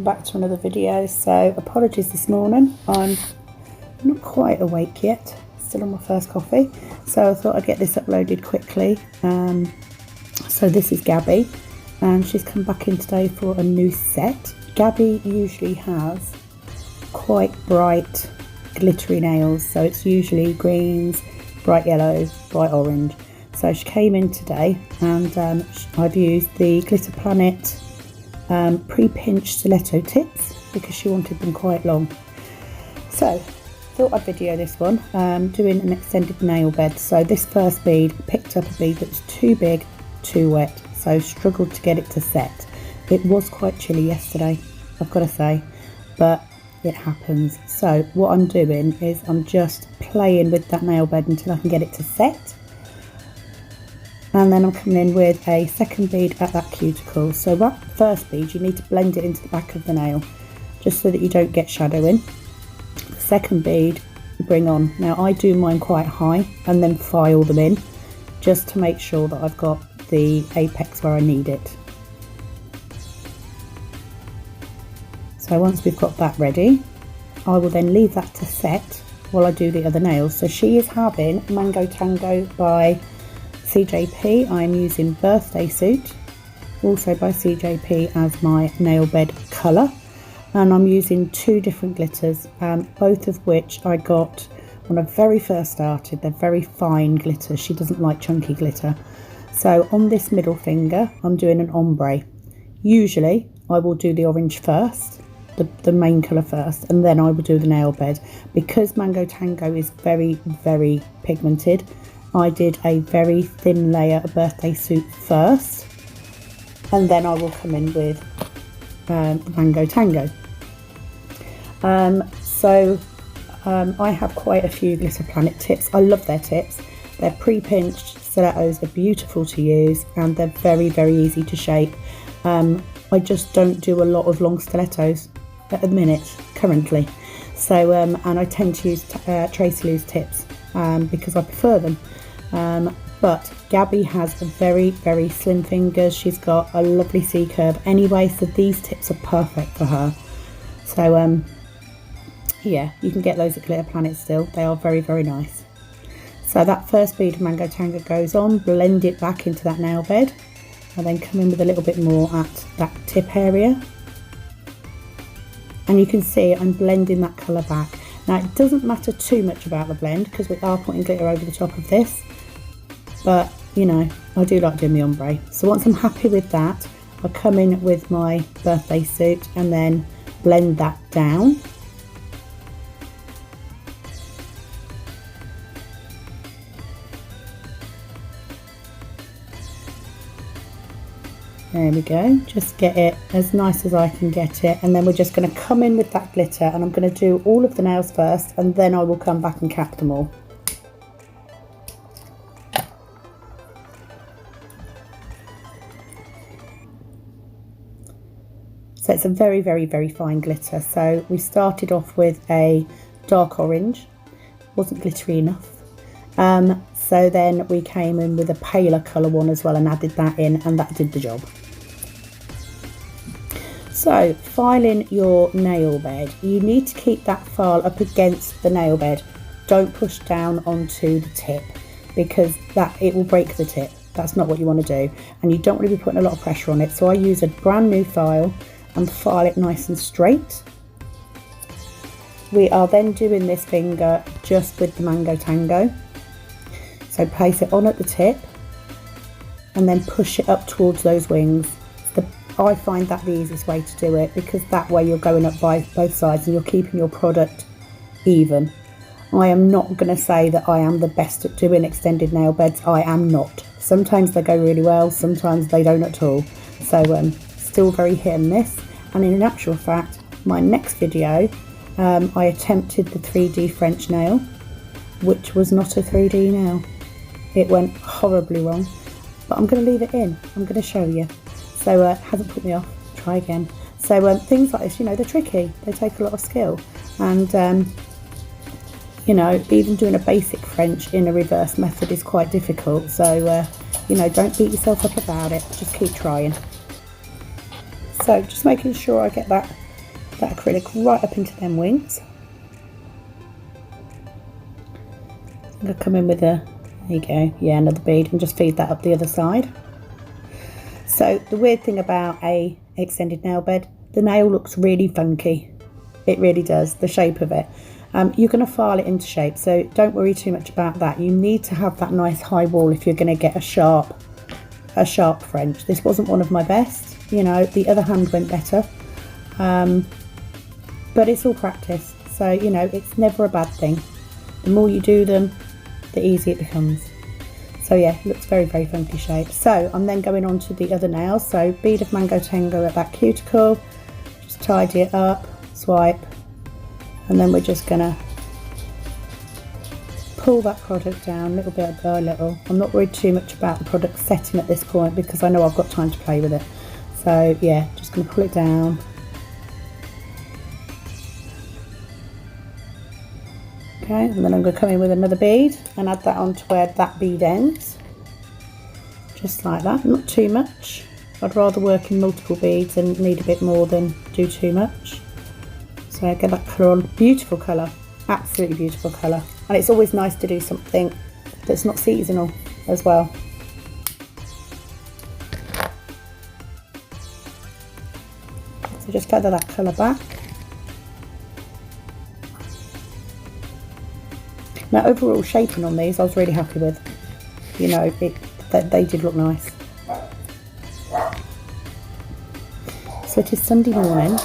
welcome back to another video. So apologies this morning, I'm not quite awake yet, still on my first coffee, so I thought I'd get this uploaded quickly. So this is Gabby, and she's come back in today for a new set. Gabby usually has quite bright glittery nails, so it's usually greens, bright yellows, bright orange. So she came in today, and I've used the Glitter Planet Prepinched Stiletto tips because she wanted them quite long. So thought I'd video this one, doing an extended nail bed. So this first bead, picked up a bead that was too big, too wet, so struggled to get it to set. It was quite chilly yesterday, I've got to say, but it happens. So what I'm doing is I'm just playing with that nail bed until I can get it to set. And then I'm coming in with a second bead at that cuticle. So that first bead, you need to blend it into the back of the nail, just so that you don't get shadowing. The second bead, you bring on. Now I do mine quite high and then file them in, just to make sure that I've got the apex where I need it. So once we've got that ready, I will then leave that to set while I do the other nails. So she is having Mango Tango by Cjp. I'm using Birthday Suit, also by Cjp, as my nail bed colour, and I'm using two different glitters, both of which I got when I very first started. They're very fine glitter. She doesn't like chunky glitter. So on this middle finger I'm doing an ombre. Usually I will do the orange first, the main colour first, and then I will do the nail bed. Because Mango Tango is very pigmented, I did a very thin layer of Birthday Suit first, and then I will come in with Mango Tango. I have quite a few Glitter Planet tips. I love their tips. They're pre-pinched stilettos, they're beautiful to use, and they're very easy to shape. I just don't do a lot of long stilettos at the minute, currently. So, and I tend to use Tracy Lou's tips because I prefer them. But Gabby has a very slim fingers. She's got a lovely C curve anyway, so these tips are perfect for her. So yeah, you can get those at Glitter Planet still. They are very nice. So that first bead of Mango Tango goes on, blend it back into that nail bed, and then come in with a little bit more at that tip area. And you can see I'm blending that colour back. Now it doesn't matter too much about the blend because we are putting glitter over the top of this, but you know, I do like doing the ombre. So once I'm happy with that, I'll come in with my Birthday Suit and then blend that down. There we go, just get it as nice as I can get it, and then we're just going to come in with that glitter, and I'm going to do all of the nails first, and then I will come back and cap them all. So it's a very fine glitter. So we started off with a dark orange, wasn't glittery enough. So then we came in with a paler colour one as well and added that in, and that did the job. So filing your nail bed, you need to keep that file up against the nail bed. Don't push down onto the tip because it will break the tip. That's not what you want to do, and you don't want to be putting a lot of pressure on it. So I use a brand new file and file it nice and straight. We are then doing this finger just with the Mango Tango. So place it on at the tip and then push it up towards those wings. I find that the easiest way to do it, because that way you're going up by both sides and you're keeping your product even. I am not going to say that I am the best at doing extended nail beds. I am not. Sometimes they go really well, sometimes they don't at all. So still very hit and miss. And in actual fact, my next video, I attempted the 3D French nail, which was not a 3D nail. It went horribly wrong, but I'm going to leave it in. I'm going to show you. So it hasn't put me off. Try again. So things like this, you know, they're tricky. They take a lot of skill, and you know, even doing a basic French in a reverse method is quite difficult. So you know, don't beat yourself up about it. Just keep trying. So just making sure I get that that acrylic right up into them wings. I'm going to come in with a, there you go, yeah, another bead, and just feed that up the other side. So the weird thing about a extended nail bed, the nail looks really funky. It really does, the shape of it. You're going to file it into shape, so don't worry too much about that. You need to have that nice high wall if you're going to get a sharp French. This wasn't one of my best, you know, the other hand went better. But it's all practice, so you know, it's never a bad thing. The more you do them, the easier it becomes. So yeah, it looks very, very funky shape. So I'm then going on to the other nail. So bead of Mango Tango at that cuticle, just tidy it up, swipe, and then we're just gonna pull that product down little bit by little. I'm not worried too much about the product setting at this point because I know I've got time to play with it. So yeah, just gonna pull it down. Okay, and then I'm going to come in with another bead and add that on to where that bead ends. Just like that, not too much. I'd rather work in multiple beads and need a bit more than do too much. So get that colour on. Beautiful colour, absolutely beautiful colour. And it's always nice to do something that's not seasonal as well. So just feather that colour back. Now overall shaping on these I was really happy with, you know, they did look nice. So it is Sunday morning,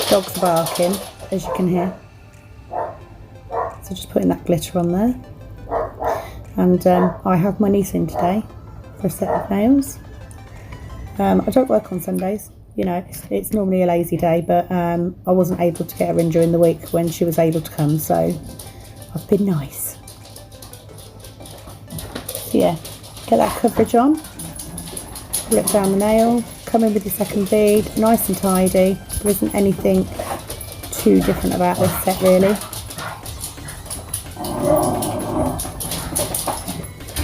dogs are barking as you can hear, so just putting that glitter on there. And I have my niece in today for a set of nails. I don't work on Sundays, you know, it's normally a lazy day, but I wasn't able to get her in during the week when she was able to come, so I've been nice. So yeah, get that coverage on, pull it down the nail, come in with your second bead, nice and tidy. There isn't anything too different about this set really.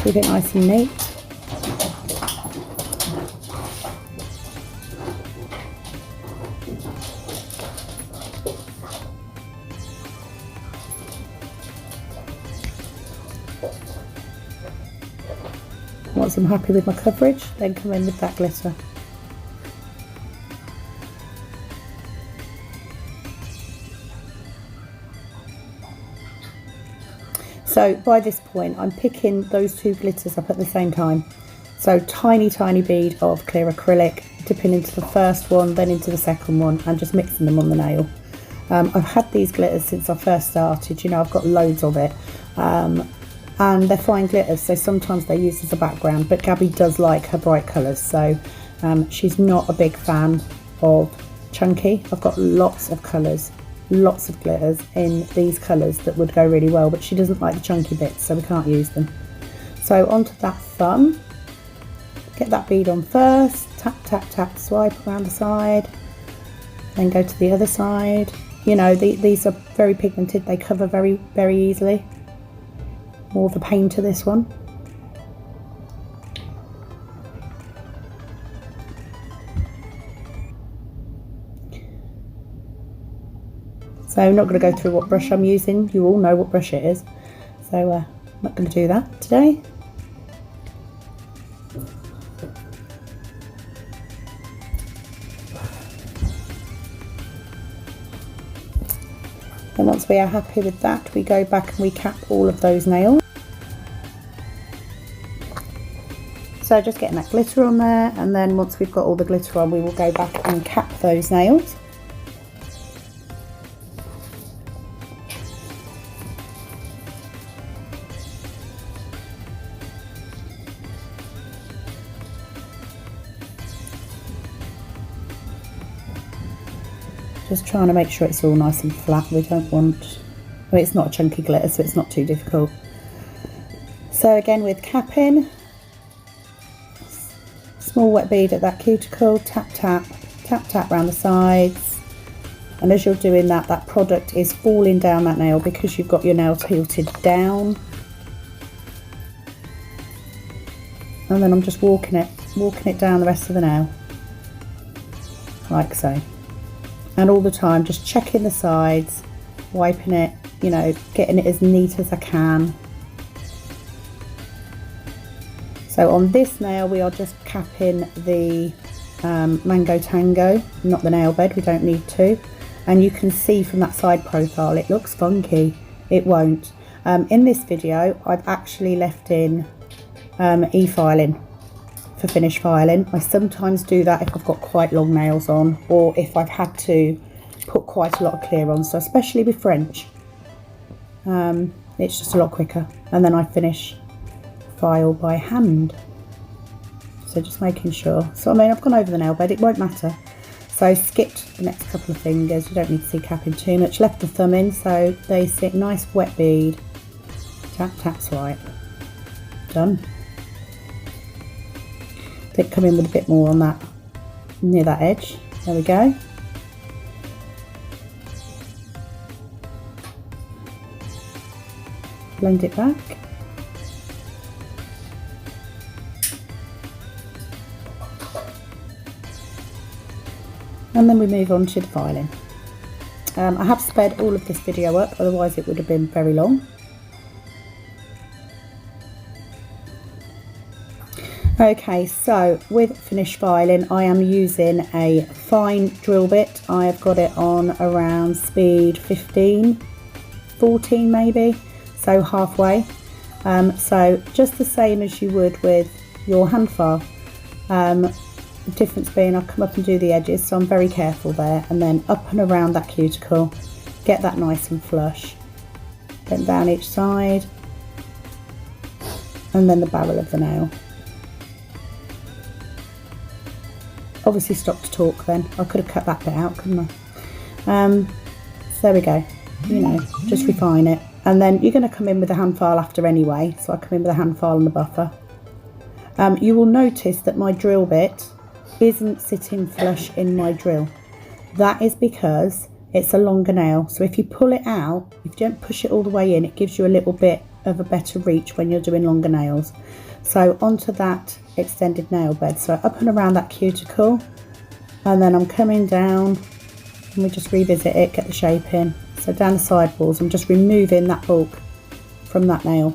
Keep it nice and neat. Once I'm happy with my coverage, then come in with that glitter. So by this point I'm picking those two glitters up at the same time. So tiny bead of clear acrylic, dipping into the first one, then into the second one, and just mixing them on the nail. I've had these glitters since I first started, you know, I've got loads of it. And they're fine glitters, so sometimes they're used as a background, but Gabby does like her bright colours, so she's not a big fan of chunky. I've got lots of colours, lots of glitters in these colours that would go really well, but she doesn't like the chunky bits, so we can't use them. So onto that thumb, get that bead on first, tap, tap, tap, swipe around the side, then go to the other side. You know, these are very pigmented, they cover very, very easily. More of a pain to this one. So I'm not going to go through what brush I'm using, you all know what brush it is, so I'm not going to do that today. And once we are happy with that, we go back and we cap all of those nails. So just getting that glitter on there, and then once we've got all the glitter on, we will go back and cap those nails. Just trying to make sure it's all nice and flat. We don't want, I mean, it's not a chunky glitter, so it's not too difficult. So again with capping, small wet bead at that cuticle, tap tap, tap tap around the sides, and as you're doing that, that product is falling down that nail because you've got your nail tilted down. And then I'm just walking it down the rest of the nail, like so. and all the time just checking the sides, wiping it, you know, getting it as neat as I can. So on this nail we are just capping the Mango Tango, not the nail bed, we don't need to. And you can see from that side profile it looks funky. It won't. In this video I've actually left in e-filing for finish filing. I sometimes do that if I've got quite long nails on, or if I've had to put quite a lot of clear on, so especially with French, it's just a lot quicker. And then I finish file by hand, so just making sure. So I mean, I've gone over the nail bed, it won't matter. So skipped the next couple of fingers, you don't need to see capping too much, left the thumb in so they sit nice wet bead, tap tap swipe, done. Did come in with a bit more on that, near that edge, there we go. Blend it back. And then we move on to the filing. I have sped all of this video up, otherwise it would have been very long. Okay, so with finish filing I am using a fine drill bit. I have got it on around speed 15, 14 maybe, so halfway. So just the same as you would with your hand file. The difference being I come up and do the edges, so I'm very careful there, and then up and around that cuticle, get that nice and flush. Then down each side, and then the barrel of the nail. Obviously stop to talk then, I could have cut that bit out, couldn't I? So there we go, you know, just refine it. And then you're going to come in with a hand file after anyway, so I come in with a hand file and the buffer. You will notice that my drill bit isn't sitting flush in my drill. That is because it's a longer nail, so if you pull it out, if you don't push it all the way in, it gives you a little bit of a better reach when you're doing longer nails. So onto that extended nail bed, so up and around that cuticle, and then I'm coming down and we just revisit it, get the shape in. So down the side walls, I'm just removing that bulk from that nail.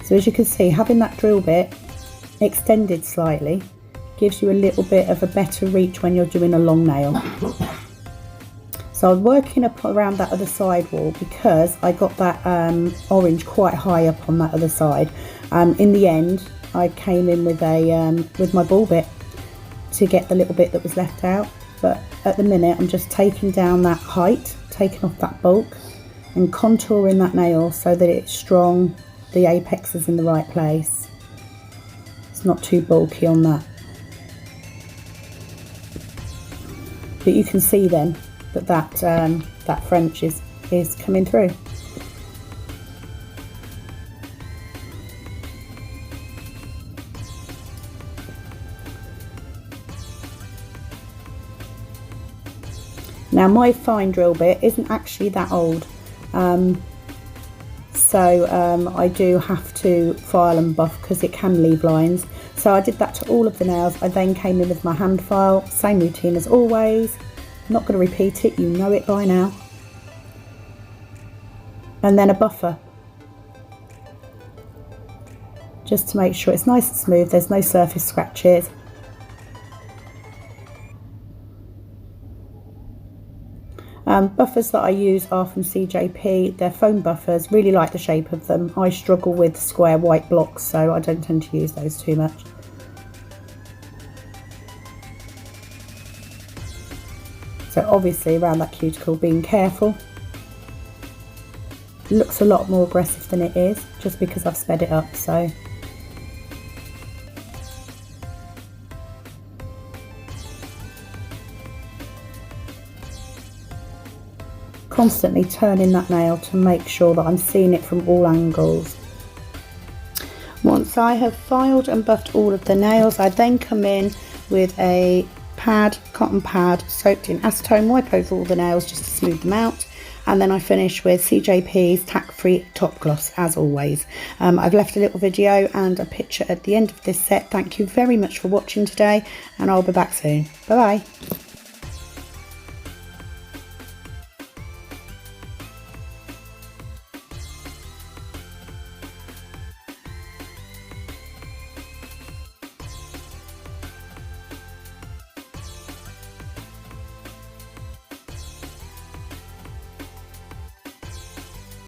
So as you can see, having that drill bit extended slightly gives you a little bit of a better reach when you're doing a long nail. So I'm working up around that other side wall because I got that orange quite high up on that other side. In the end I came in with a with my ball bit to get the little bit that was left out, but at the minute I'm just taking down that height, taking off that bulk and contouring that nail so that it's strong, the apex is in the right place, it's not too bulky on that. But you can see then that that French is coming through. Now my fine drill bit isn't actually that old, so I do have to file and buff because it can leave lines. So I did that to all of the nails. I then came in with my hand file, same routine as always. Not going to repeat it, you know it by now. And then a buffer, just to make sure it's nice and smooth, there's no surface scratches. Buffers that I use are from Cjp, they're foam buffers, really like the shape of them. I struggle with square white blocks, so I don't tend to use those too much. So obviously around that cuticle, being careful. It looks a lot more aggressive than it is, just because I've sped it up, so. Constantly turning that nail to make sure that I'm seeing it from all angles. Once I have filed and buffed all of the nails, I then come in with a pad, cotton pad soaked in acetone, wipe over all the nails just to smooth them out, and then I finish with CJP's Tack Free Top Gloss as always. I've left a little video and a picture at the end of this set. Thank you very much for watching today, and I'll be back soon. Bye bye.